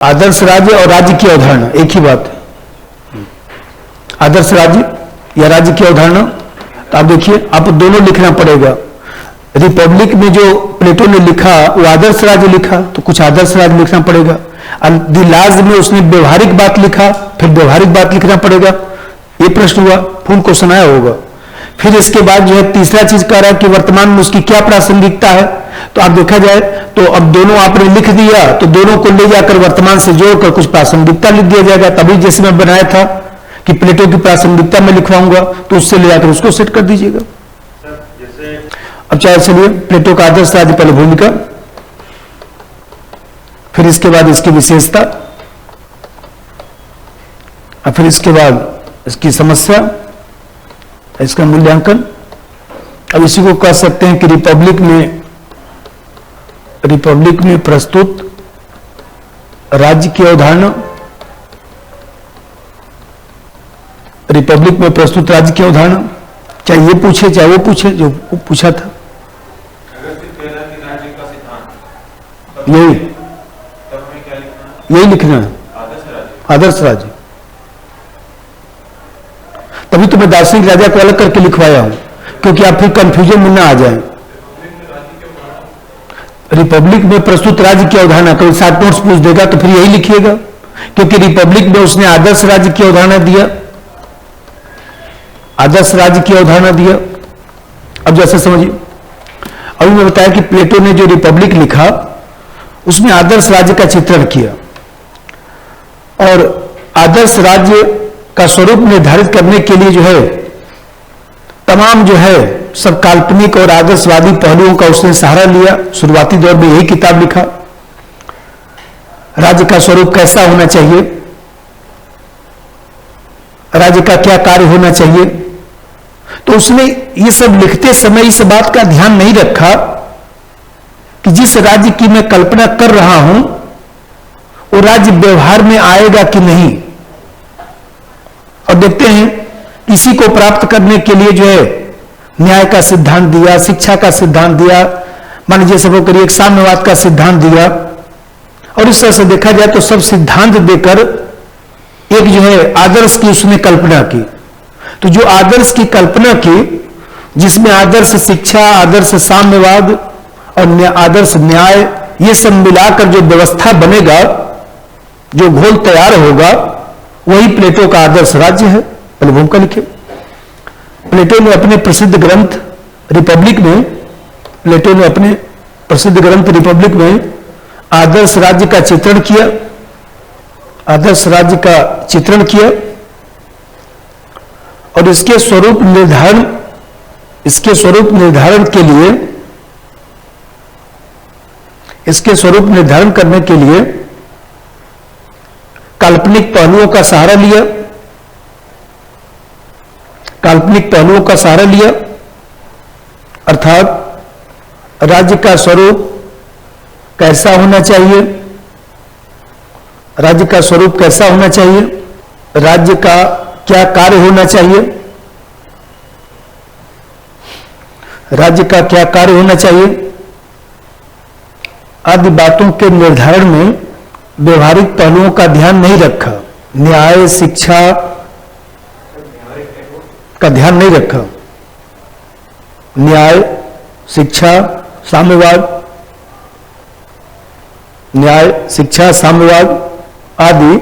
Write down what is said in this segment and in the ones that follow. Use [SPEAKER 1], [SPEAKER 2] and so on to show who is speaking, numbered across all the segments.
[SPEAKER 1] आदर्श राज्य और राज्य की अवधारणा एक ही बात है। आदर्श राज्य या राज्य की अवधारणा, तो आप देखिए, आप दोनों लिखना पड़ेगा। रिपब्लिक में जो प्लेटो ने लिखा वो आदर्श राज्य लिखा, तो कुछ आदर्श राज्य लिखना पड़ेगा। द लाज में उसने व्यवहारिक बात लिखा, फिर व्यवहारिक बात लिखना पड़ेगा। ये प्रश्न हुआ, फुल क्वेश्चन आया होगा। फिर इसके बाद जो है तीसरा चीज कह रहा है कि वर्तमान में उसकी क्या प्रासंगिकता है। तो आप देखा जाए तो अब दोनों आपने लिख दिया, तो दोनों को ले जाकर वर्तमान से जोड़कर कुछ प्रासंगिकता लिख दिया जाएगा। तभी जैसे मैं बनाया था कि प्लेटो की प्रासंगिकता में लिखवाऊंगा, तो उससे ले जाकर उसको सेट कर दीजिएगा। अब चाहे चलिए, प्लेटो का आदर्श राज्य पहले भूमिका, फिर इसके बाद इसकी विशेषता, और फिर इसके बाद इसकी समस्या, इसका मूल्यांकन। अब इसी को कह सकते हैं कि रिपब्लिक में प्रस्तुत राज्य की अवधारणा, रिपब्लिक में प्रस्तुत राज्य की अवधारणा, चाहे ये पूछे चाहे वो पूछे, जो पूछा था यही लिखना है, आदर्श राज्य। तभी तो मैं दार्शनिक राजा को अलग करके लिखवाया हूं, क्योंकि आप फिर कंफ्यूजन में ना आ जाए। रिपब्लिक में प्रस्तुत राज्य की अवधारणा, कोई 60 नोट्स पूछ देगा तो फिर यही लिखिएगा, क्योंकि रिपब्लिक में उसने आदर्श राज्य की अवधारणा दिया, आदर्श राज्य की अवधारणा दिया। अब जैसे समझिए, अभी मैं बताया कि प्लेटो ने जो रिपब्लिक लिखा उसमें आदर्श राज्य का चित्रण किया, और आदर्श राज्य का स्वरूप निर्धारित करने के लिए जो है तमाम जो है सब काल्पनिक और आदर्शवादी पहलुओं का उसने सहारा लिया। शुरुआती दौर में यही किताब लिखा, राज्य का स्वरूप कैसा होना चाहिए, राज्य का क्या कार्य होना चाहिए। तो उसने ये सब लिखते समय इस बात का ध्यान नहीं रखा कि जिस राज्य की मैं कल्पना कर रहा हूं वो राज्य व्यवहार में आएगा कि नहीं। और देखते हैं इसी को प्राप्त करने के लिए जो है न्याय का सिद्धांत दिया, शिक्षा का सिद्धांत दिया, मान लीजिए सब करिए एक साम्यवाद का सिद्धांत दिया। और इस तरह से देखा जाए तो सब सिद्धांत देकर एक जो है आदर्श की उसने कल्पना की। तो जो आदर्श की कल्पना की, जिसमें आदर्श शिक्षा, आदर्श साम्यवाद और आदर्श न्याय, ये सब मिलाकर जो व्यवस्था बनेगा, जो घोल तैयार होगा, वही प्लेटो का आदर्श राज्य है। पहले भूमिका लिखे। प्लेटो ने अपने प्रसिद्ध ग्रंथ रिपब्लिक में, प्लेटो ने अपने प्रसिद्ध ग्रंथ रिपब्लिक में आदर्श राज्य का चित्रण किया, आदर्श राज्य का चित्रण किया, और इसके स्वरूप निर्धारण के लिए, इसके स्वरूप निर्धारण करने के लिए काल्पनिक पहलुओं का सहारा लिया, काल्पनिक पहलुओं का सहारा लिया। अर्थात राज्य का स्वरूप कैसा होना चाहिए, राज्य का स्वरूप कैसा होना चाहिए, राज्य का क्या कार्य होना चाहिए, राज्य का क्या कार्य होना चाहिए, आदि बातों के निर्धारण में व्यवहारिक पहलुओं का ध्यान नहीं रखा। न्याय शिक्षा का ध्यान नहीं रखा। न्याय शिक्षा साम्यवाद, न्याय शिक्षा साम्यवाद आदि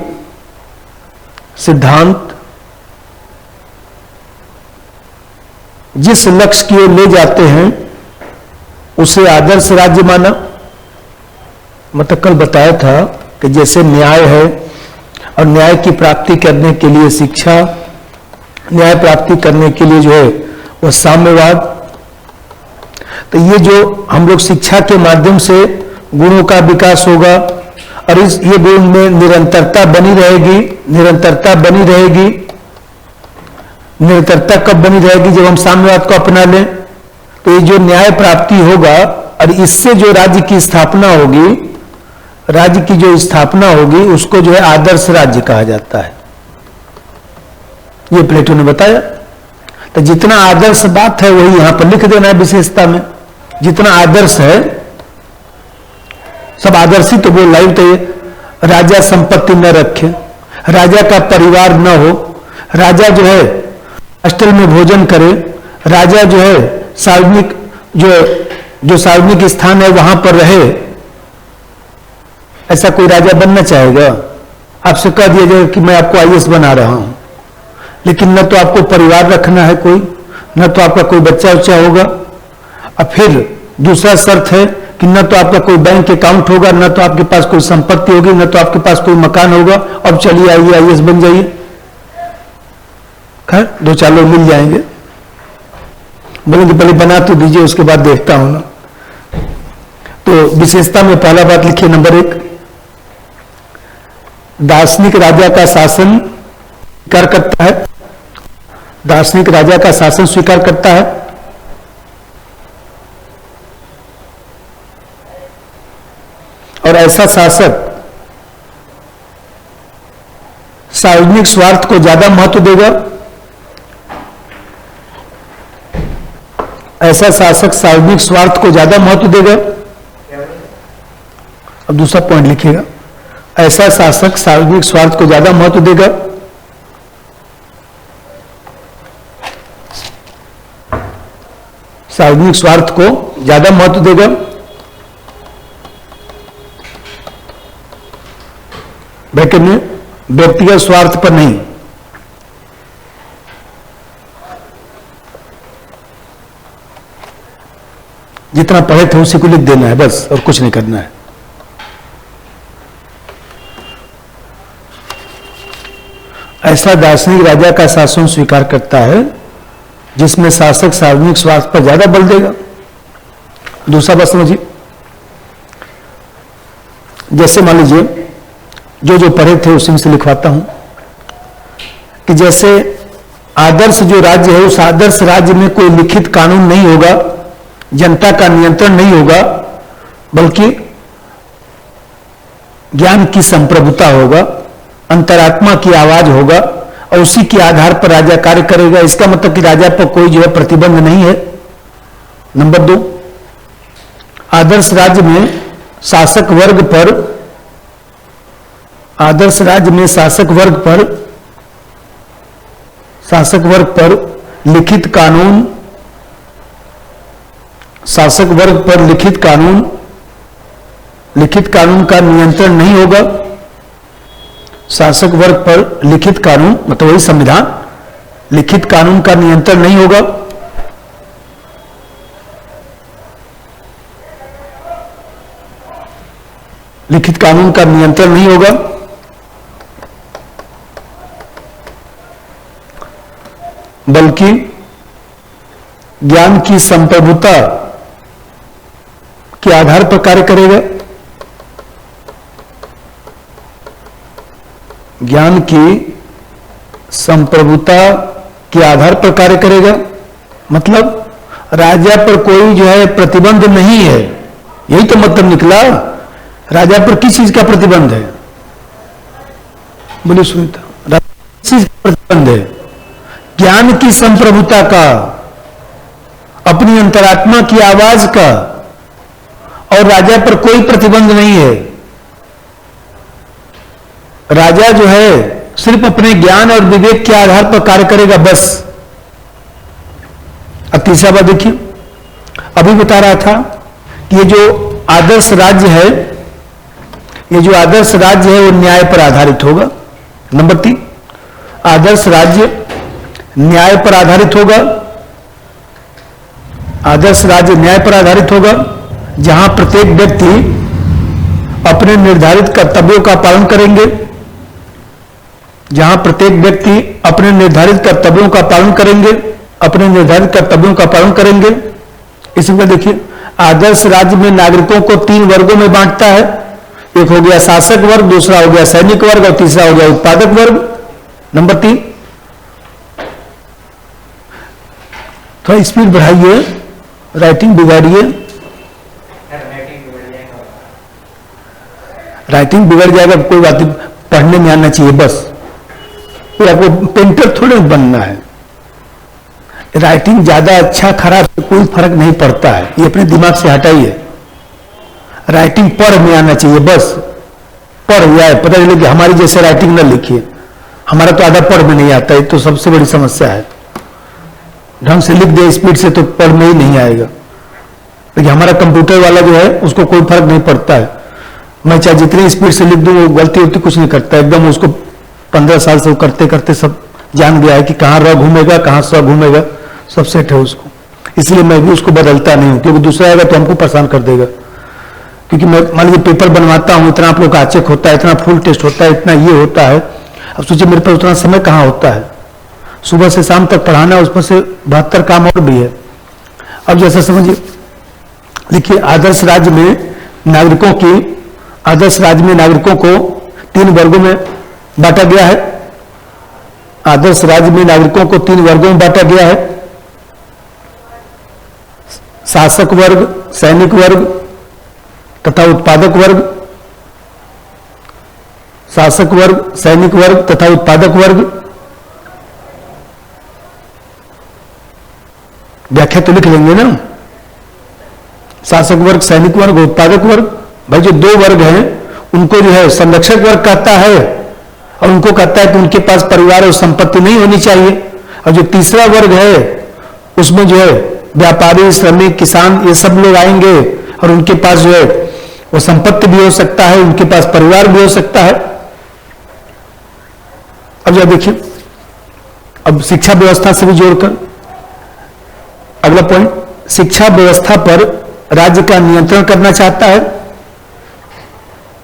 [SPEAKER 1] सिद्धांत जिस लक्ष्य की ओर ले जाते हैं उसे आदर्श राज्य माना। मतलब कल बताया था कि जैसे न्याय है, और न्याय की प्राप्ति करने के लिए शिक्षा, न्याय प्राप्ति करने के लिए जो है वो साम्यवाद। तो ये जो हम लोग शिक्षा के माध्यम से गुणों का विकास होगा, और इस ये गुण में निरंतरता बनी रहेगी, निरंतरता बनी रहेगी। निरंतरता कब बनी रहेगी? जब हम साम्यवाद को अपना लें। तो ये जो न्याय प्राप्ति होगा, और इससे जो राज्य की स्थापना होगी, राज्य की जो स्थापना होगी उसको जो है आदर्श राज्य कहा जाता है। ये प्लेटो ने बताया। तो जितना आदर्श बात है वही यहां पर लिख देना है विशेषता में। जितना आदर्श है सब आदर्शित तो बोल रहा है। तो राजा संपत्ति न रखे, राजा का परिवार न हो, राजा जो है हॉस्टल में भोजन करे, राजा जो है सार्वजनिक जो सार्वजनिक स्थान है वहां पर रहे, ऐसा कोई राजा बनना चाहेगा? आपसे कह दिया जाएगा कि मैं आपको आईएएस बना रहा हूं, लेकिन न तो आपको परिवार रखना है कोई, न तो आपका कोई बच्चा उच्चा होगा, और फिर दूसरा शर्त है कि न तो आपका कोई बैंक अकाउंट होगा, न तो आपके पास कोई संपत्ति होगी, न तो आपके पास कोई मकान होगा। अब चलिए आइए आईएएस बन जाइए, खैर 2-4 लोग मिल जाएंगे, बोलेंगे पहले बना तो दीजिए उसके बाद देखता हूं ना। तो विशेषता में पहला बात लिखिए, नंबर 1, दार्शनिक राजा का शासन स्वीकार करता है, दार्शनिक राजा का शासन स्वीकार करता है। और ऐसा शासक सार्वजनिक स्वार्थ को ज्यादा महत्व देगा, ऐसा शासक सार्वजनिक स्वार्थ को ज्यादा महत्व देगा। अब दूसरा पॉइंट लिखिएगा, ऐसा शासक सार्वजनिक स्वार्थ को ज्यादा महत्व देगा, सार्वजनिक स्वार्थ को ज्यादा महत्व देगा, ब्रैकेट में व्यक्तिगत स्वार्थ पर नहीं। जितना पढ़े थे उसी को लिख देना है बस, और कुछ नहीं करना है। ऐसा दार्शनिक राजा का शासन स्वीकार करता है जिसमें शासक सार्वजनिक स्वार्थ पर ज्यादा बल देगा। दूसरा बात समझिए, जैसे मान लीजिए जो पढ़े थे उसी में से लिखवाता हूं कि जैसे आदर्श जो राज्य है, उस आदर्श राज्य में कोई लिखित कानून नहीं होगा, जनता का नियंत्रण नहीं होगा, बल्कि ज्ञान की संप्रभुता होगा, अंतरात्मा की आवाज होगा, और उसी के आधार पर राजा कार्य करेगा। इसका मतलब कि राजा पर कोई जो है प्रतिबंध नहीं है। नंबर 2, आदर्श राज्य में शासक वर्ग पर, आदर्श राज्य में शासक वर्ग पर लिखित कानून, शासक वर्ग पर लिखित कानून का नियंत्रण नहीं होगा। शासक वर्ग पर लिखित कानून मतलब वही संविधान, लिखित कानून का नियंत्रण नहीं होगा। लिखित कानून का नियंत्रण नहीं होगा, बल्कि ज्ञान की संप्रभुता के आधार पर कार्य करेगा। ज्ञान की संप्रभुता के आधार पर कार्य करेगा, मतलब राजा पर कोई जो है प्रतिबंध नहीं है। यही तो मतलब निकला, राजा पर किस चीज का प्रतिबंध है? बोलिए सुनीता, राजा किस चीज का प्रतिबंध है? ज्ञान की संप्रभुता का, अपनी अंतरात्मा की आवाज का, और राजा पर कोई प्रतिबंध नहीं है। राजा जो है सिर्फ अपने ज्ञान और विवेक के आधार पर कार्य करेगा, बस। अब तीसरा बात देखिए, अभी बता रहा था कि ये जो आदर्श राज्य है, ये जो आदर्श राज्य है वो न्याय पर आधारित होगा। नंबर 3, आदर्श राज्य न्याय पर आधारित होगा। आदर्श राज्य न्याय पर आधारित होगा, जहां प्रत्येक व्यक्ति अपने निर्धारित कर्तव्यों का पालन करेंगे, जहां प्रत्येक व्यक्ति अपने निर्धारित कर्तव्यों का पालन करेंगे, अपने निर्धारित कर्तव्यों का पालन करेंगे। इसमें देखिए, आदर्श राज्य में नागरिकों को 3 वर्गों में बांटता है। एक हो गया शासक वर्ग, दूसरा हो गया सैनिक वर्ग, और तीसरा हो गया उत्पादक वर्ग। नंबर 3, थोड़ा स्पीड बढ़ाइए, राइटिंग बिगाड़िए, राइटिंग बिगड़ जाएगा, कोई बात नहीं, पढ़ने में आना चाहिए बस। तो आपको पेंटर थोड़े बनना है। राइटिंग ज्यादा अच्छा खराब से कोई फर्क नहीं पड़ता है, ये अपने दिमाग से हटाइए। राइटिंग पढ़ में आना चाहिए बस। पढ़ जाए, पता चले कि हमारी जैसे राइटिंग न लिखिए। हमारा तो आधा पढ़ में नहीं आता है, तो सबसे बड़ी समस्या है। ढंग से लिख दे स्पीड से तो पढ़ में ही नहीं आएगा। लेकिन हमारा कंप्यूटर वाला जो है उसको कोई फर्क नहीं पड़ता है, मैं चाहे जितनी स्पीड से लिख दूं वो गलती होती कुछ नहीं करता, एकदम उसको 15 साल से वो करते करते सब जान गया है कि कहाँ र घूमेगा कहाँ स घूमेगा, सब सेट है उसको। इसलिए मैं भी उसको बदलता नहीं हूँ, क्योंकि दूसरा आएगा तो हमको परेशान कर देगा। क्योंकि मैं मान लीजिए पेपर बनवाता हूँ, इतना आप लोग का चेक होता है, इतना फुल टेस्ट होता है, इतना ये होता है। अब सोचिए मेरे पास उतना समय कहाँ होता है, सुबह से शाम तक पढ़ाना, उसमें से 72 काम और भी है। अब जैसा समझिए, देखिए आदर्श राज्य में नागरिकों को 3 वर्गों में बांटा गया है। आदर्श राज्य में नागरिकों को 3 वर्गों में बांटा गया है, शासक वर्ग, सैनिक वर्ग तथा उत्पादक वर्ग। शासक वर्ग, सैनिक वर्ग तथा उत्पादक वर्ग। व्याख्या तो लिख लेंगे ना, शासक वर्ग, सैनिक वर्ग, उत्पादक वर्ग। भाई जो 2 वर्ग हैं उनको जो है संरक्षक वर्ग कहता है, और उनको कहता है कि उनके पास परिवार और संपत्ति नहीं होनी चाहिए। और जो तीसरा वर्ग है उसमें जो है व्यापारी, श्रमिक, किसान, ये सब लोग आएंगे, और उनके पास जो है वो संपत्ति भी हो सकता है, उनके पास परिवार भी हो सकता है। अब जरा देखिए, अब शिक्षा व्यवस्था से भी जोड़कर अगला पॉइंट, शिक्षा व्यवस्था पर राज्य का नियंत्रण करना चाहता है।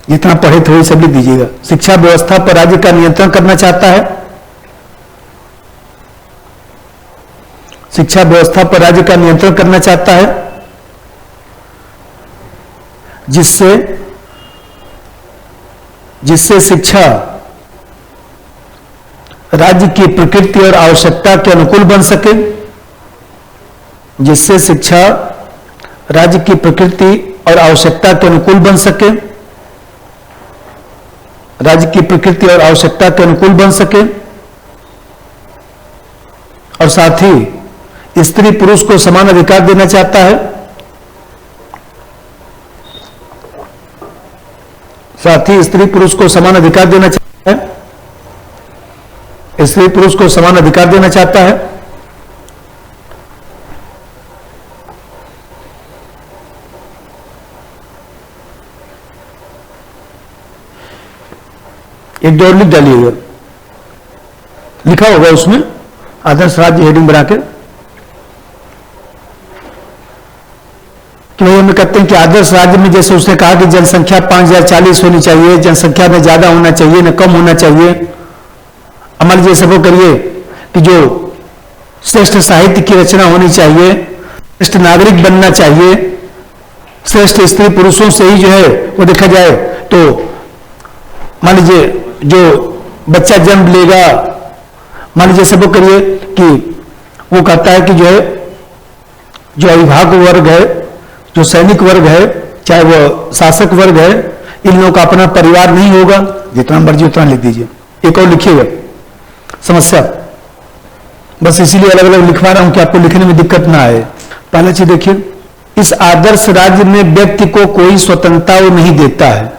[SPEAKER 1] जितना पढ़े थे वही सब लिख दीजिएगा। शिक्षा व्यवस्था पर राज्य का नियंत्रण करना चाहता है। शिक्षा व्यवस्था पर राज्य का नियंत्रण करना चाहता है, जिससे शिक्षा राज्य की प्रकृति और आवश्यकता के अनुकूल बन सके। जिससे शिक्षा राज्य की प्रकृति और आवश्यकता के अनुकूल बन सके। राज्य की प्रकृति और आवश्यकता के अनुकूल बन सके, और साथ ही स्त्री पुरुष को समान अधिकार देना चाहता है। साथ ही स्त्री पुरुष को समान अधिकार देना चाहता है। स्त्री पुरुष को समान अधिकार देना चाहता है। एक दो लिख डालिएगा, लिखा होगा उसमें आदर्श राज्य हेडिंग बना के, कि भाई हमें कहते हैं कि आदर्श राज्य में जैसे उसने कहा कि जनसंख्या 5040 होनी चाहिए, जनसंख्या में ज्यादा होना चाहिए न कम होना चाहिए। हमारे जैसे वो करिए कि जो श्रेष्ठ साहित्य की रचना होनी चाहिए, श्रेष्ठ नागरिक बनना चाहिए, श्रेष्ठ स्त्री पुरुषों से ही जो है वो देखा जाए तो मान लीजिए जो बच्चा जन्म लेगा, मान लीजिए सब करिए कि वो कहता है कि जो है जो अविभाग वर्ग है, जो सैनिक वर्ग है, चाहे वो शासक वर्ग है, इन लोगों का अपना परिवार नहीं होगा। जितना मर्जी उतना लिख दीजिए, एक और लिखिएगा समस्या, बस इसीलिए अलग अलग लिखवा रहा हूं कि आपको लिखने में दिक्कत ना आए। पहला चीज देखिए, इस आदर्श राज्य में व्यक्ति को कोई स्वतंत्रता नहीं देता है,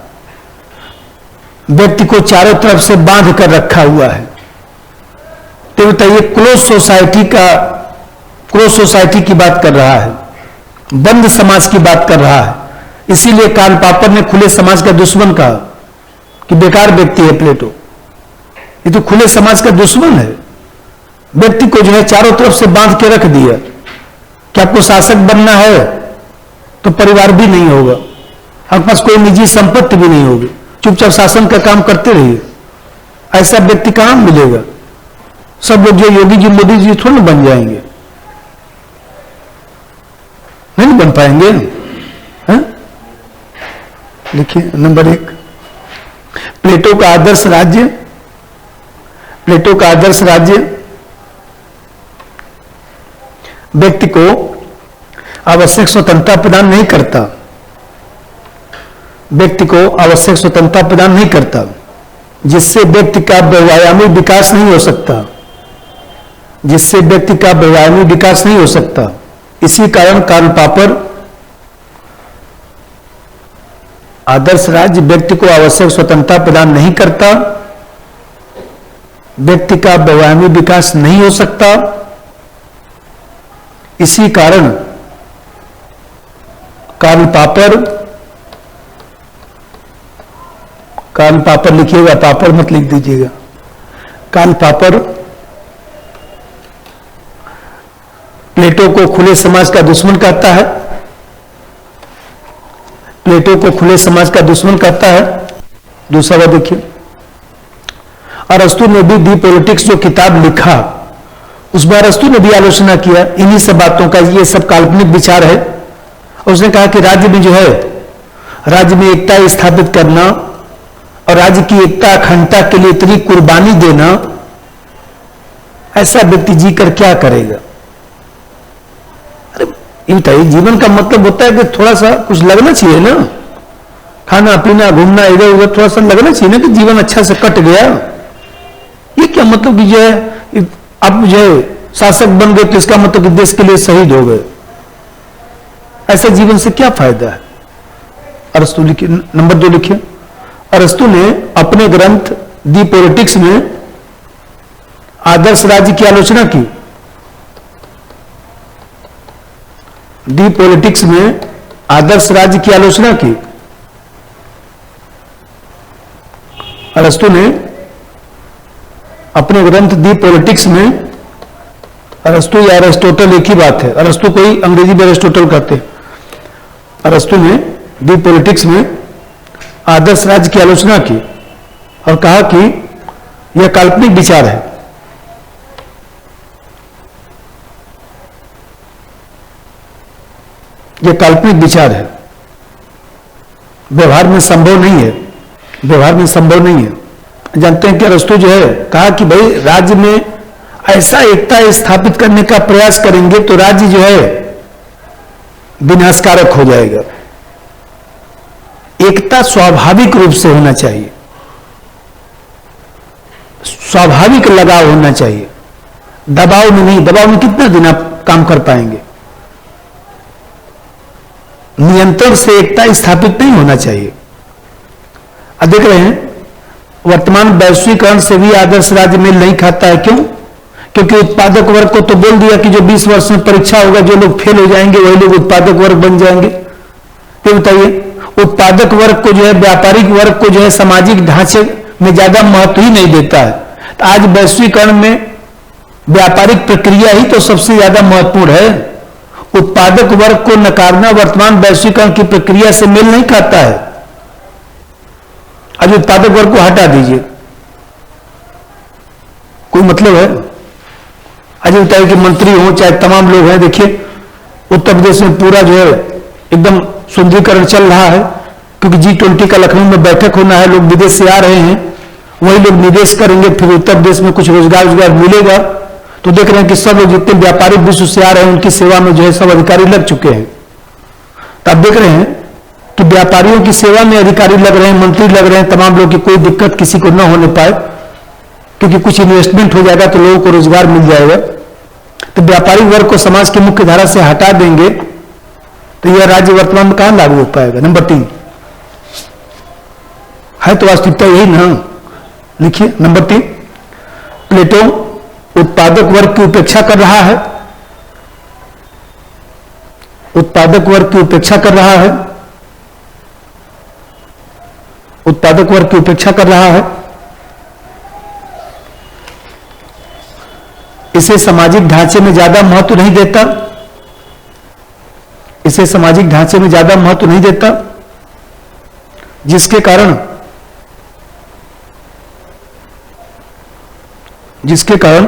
[SPEAKER 1] व्यक्ति को चारों तरफ से बांध कर रखा हुआ है। तो बताइए क्लोज सोसाइटी की बात कर रहा है, बंद समाज की बात कर रहा है। इसीलिए कार्ल पॉपर ने खुले समाज का दुश्मन कहा कि बेकार व्यक्ति है प्लेटो। ये तो खुले समाज का दुश्मन है, व्यक्ति को जो है चारों तरफ से बांध के रख दिया कि आपको शासक बनना है तो परिवार भी नहीं होगा, आपके पास कोई निजी संपत्ति भी नहीं होगी, चुपचाप शासन का काम करते रहिए। ऐसा व्यक्ति कहां मिलेगा? सब लोग जो योगी जी मोदी जी थोड़ा बन जाएंगे, नहीं बन पाएंगे। देखिए नंबर 1, प्लेटो का आदर्श राज्य व्यक्ति को आवश्यक स्वतंत्रता प्रदान नहीं करता, व्यक्ति को आवश्यक स्वतंत्रता प्रदान नहीं करता, जिससे व्यक्ति का बहुआयामी विकास नहीं हो सकता, जिससे व्यक्ति का बहुआयामी विकास नहीं हो सकता। इसी कारण कार्ल पॉपर आदर्श राज्य व्यक्ति को आवश्यक स्वतंत्रता प्रदान नहीं करता, व्यक्ति का बहुआयामी विकास नहीं हो सकता। इसी कारण कार्ल पापर लिखिएगा, पापर मत लिख दीजिएगा। कार्ल पापर प्लेटो को खुले समाज का दुश्मन कहता है, प्लेटो को खुले समाज का दुश्मन कहता है। दूसरा बात देखिए, अरस्तु ने भी दी पॉलिटिक्स जो किताब लिखा, उसमें अरस्तु ने भी आलोचना किया इन्हीं सब बातों का। ये सब काल्पनिक विचार है। उसने कहा कि राज्य में जो है, राज्य में एकता स्थापित करना और राज्य की एकता अखंडता के लिए इतनी कुर्बानी देना, ऐसा व्यक्ति जीकर क्या करेगा? अरे ये बताइए, जीवन का मतलब होता है कि थोड़ा सा कुछ लगना चाहिए ना, खाना पीना घूमना इधर उधर थोड़ा सा लगना चाहिए ना कि जीवन अच्छा से कट गया। ये क्या मतलब कि जो है आप जो है शासक बन गए तो इसका मतलब कि देश के लिए शहीद हो गए? ऐसे जीवन से क्या फायदा है? अरस्तु लिखिए, नंबर 2 लिखिए। अरस्तु ने अपने ग्रंथ दी पॉलिटिक्स में आदर्श राज्य की आलोचना की। दी पॉलिटिक्स में आदर्श राज्य की आलोचना की। अरस्तु ने अपने ग्रंथ दी पॉलिटिक्स में, अरस्तु या अरिस्टोटल एक ही बात है, अरस्तु को ही अंग्रेजी में अरिस्टोटल कहते हैं। अरस्तु ने दी पॉलिटिक्स में आदर्श राज्य की आलोचना की और कहा कि यह काल्पनिक विचार है। यह काल्पनिक विचार है, व्यवहार में संभव नहीं है, व्यवहार में संभव नहीं है। जानते हैं कि अरस्तु जो है कहा कि भाई राज्य में ऐसा एकता स्थापित करने का प्रयास करेंगे तो राज्य जो है विनाशकारक हो जाएगा। एकता स्वाभाविक रूप से होना चाहिए, स्वाभाविक लगाव होना चाहिए, दबाव में नहीं। दबाव में कितना दिन आप काम कर पाएंगे? नियंत्रण से एकता स्थापित नहीं होना चाहिए। अब देख रहे हैं वर्तमान वैश्वीकरण से भी आदर्श राज्य मेल नहीं खाता है। क्यों? क्योंकि उत्पादक वर्ग को तो बोल दिया कि जो 20 वर्ष में परीक्षा होगा, जो लोग फेल हो जाएंगे वही लोग उत्पादक वर्ग बन जाएंगे। ये बताइए, उत्पादक वर्ग को जो है, व्यापारिक वर्ग को जो है सामाजिक ढांचे में ज्यादा महत्व ही नहीं देता है। तो आज वैश्वीकरण में व्यापारिक प्रक्रिया ही तो सबसे ज्यादा महत्वपूर्ण है। उत्पादक वर्ग को नकारना वर्तमान वैश्वीकरण की प्रक्रिया से मेल नहीं खाता है। आज उत्पादक वर्ग को हटा दीजिए, कोई मतलब है? आज बताइए कि मंत्री हो चाहे तमाम लोग हैं, देखिए उत्तर प्रदेश में पूरा जो है एकदम सुंदरीकरण चल रहा है, क्योंकि G20 का लखनऊ में बैठक होना है, लोग विदेश से आ रहे हैं, वही लोग निवेश करेंगे, फिर उत्तर प्रदेश में कुछ रोजगार मिलेगा। तो देख रहे हैं कि सब लोग जितने व्यापारी विश्व से आ रहे हैं उनकी सेवा में जो है सब अधिकारी लग चुके हैं। तो आप देख रहे हैं कि व्यापारियों की सेवा में अधिकारी लग रहे हैं, मंत्री लग रहे हैं, तमाम लोग की कोई दिक्कत किसी को न होने पाए, क्योंकि कुछ इन्वेस्टमेंट हो जाएगा तो लोगों को रोजगार मिल जाएगा। तो व्यापारिक वर्ग को समाज की मुख्य धारा से हटा देंगे तो यह राज्य वर्तमान में कहां लागू हो पाएगा? नंबर 3 है तो वास्तविकता यही ना। लिखिए नंबर 3, प्लेटो उत्पादक वर्ग की उपेक्षा कर रहा है, उत्पादक वर्ग की उपेक्षा कर रहा है, उत्पादक वर्ग की उपेक्षा कर रहा है। इसे सामाजिक ढांचे में ज्यादा महत्व नहीं देता, इसे सामाजिक ढांचे में ज्यादा महत्व नहीं देता, जिसके कारण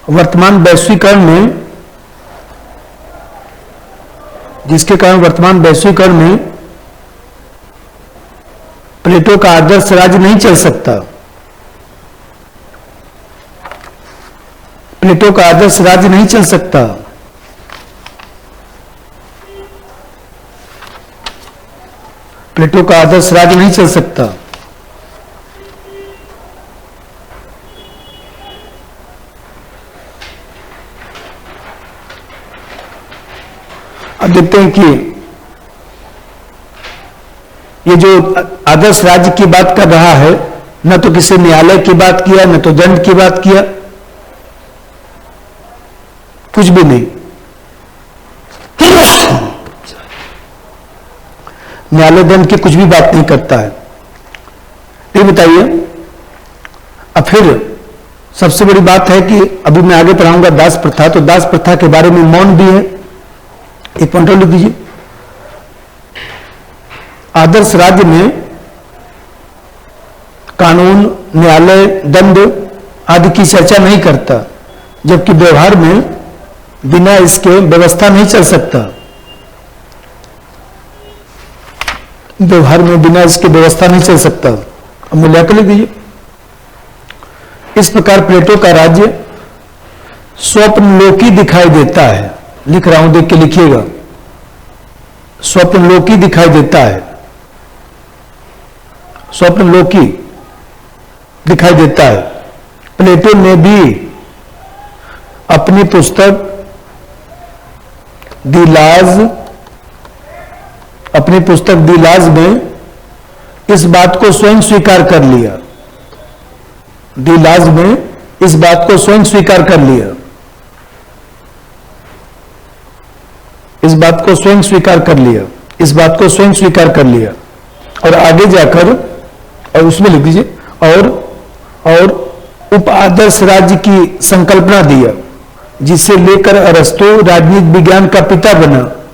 [SPEAKER 1] वर्तमान वैश्वीकरण में प्लेटो का आदर्श राज्य नहीं चल सकता। प्लेटो का आदर्श राज्य नहीं चल सकता। प्लेटो का आदर्श राज्य नहीं चल सकता। अब देखते हैं कि ये जो आदर्श राज्य की बात कर रहा है, न तो किसी न्यायालय की बात किया, न तो दंड की बात किया, कुछ भी नहीं। न्यायालय दंड की कुछ भी बात नहीं करता है। ये बताइए, अब फिर सबसे बड़ी बात है कि अभी मैं आगे पढ़ाऊंगा दास प्रथा, तो दास प्रथा के बारे में मौन भी है। एक पॉइंट लिख दीजिए, आदर्श राज्य में कानून, न्यायालय, दंड आदि की चर्चा नहीं करता, जबकि व्यवहार में बिना इसके व्यवस्था नहीं चल सकता। व्यवहार में बिना इसके व्यवस्था नहीं चल सकता। अब मूल्यांकन लिख दीजिए, इस प्रकार प्लेटो का राज्य स्वप्नलोकी दिखाई देता है। लिख रहा हूं, देख के लिखिएगा, स्वप्नलोकी दिखाई देता है, स्वप्नलोकी दिखाई देता है। प्लेटो ने भी अपनी पुस्तक दी लाज में इस बात को स्वयं स्वीकार कर लिया। दी लाज में इस बात को स्वयं स्वीकार कर लिया, इस बात को स्वयं स्वीकार कर लिया, इस बात को स्वयं स्वीकार कर लिया। और आगे जाकर, और उसमें लिख दीजिए, और उप आदर्श राज्य की संकल्पना दिया, जिसे लेकर अरस्तु राजनीतिक विज्ञान का पिता बना।